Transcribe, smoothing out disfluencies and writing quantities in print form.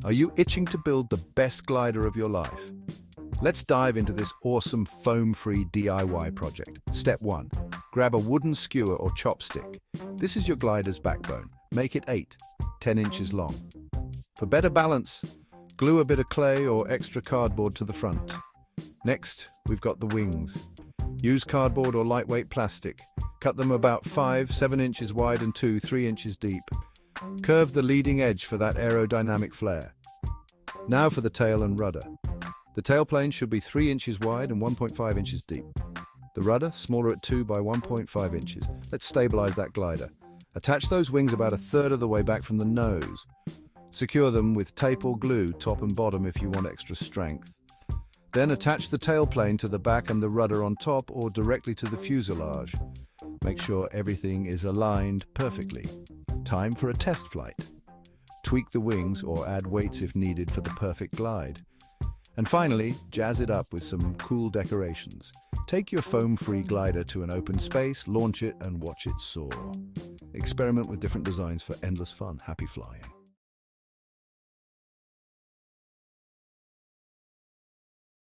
Are you itching to build the best glider of your life? Let's dive into this awesome foam-free DIY project. Step 1. Grab a wooden skewer or chopstick. This is your glider's backbone. Make it 10 inches long. For better balance, glue a bit of clay or extra cardboard to the front. Next, we've got the wings. Use cardboard or lightweight plastic. Cut them about 5-7 inches wide and 2-3 inches deep. Curve the leading edge for that aerodynamic flare. Now for the tail and rudder. The tailplane should be 3 inches wide and 1.5 inches deep. The rudder, smaller at 2 by 1.5 inches. Let's stabilize that glider. Attach those wings about 1/3 of the way back from the nose. Secure them with tape or glue, top and bottom if you want extra strength. Then attach the tailplane to the back and the rudder on top or directly to the fuselage. Make sure everything is aligned perfectly. Time for a test flight. Tweak the wings or add weights if needed for the perfect glide. And finally, jazz it up with some cool decorations. Take your foam-free glider to an open space, launch it, and watch it soar. Experiment with different designs for endless fun. Happy flying.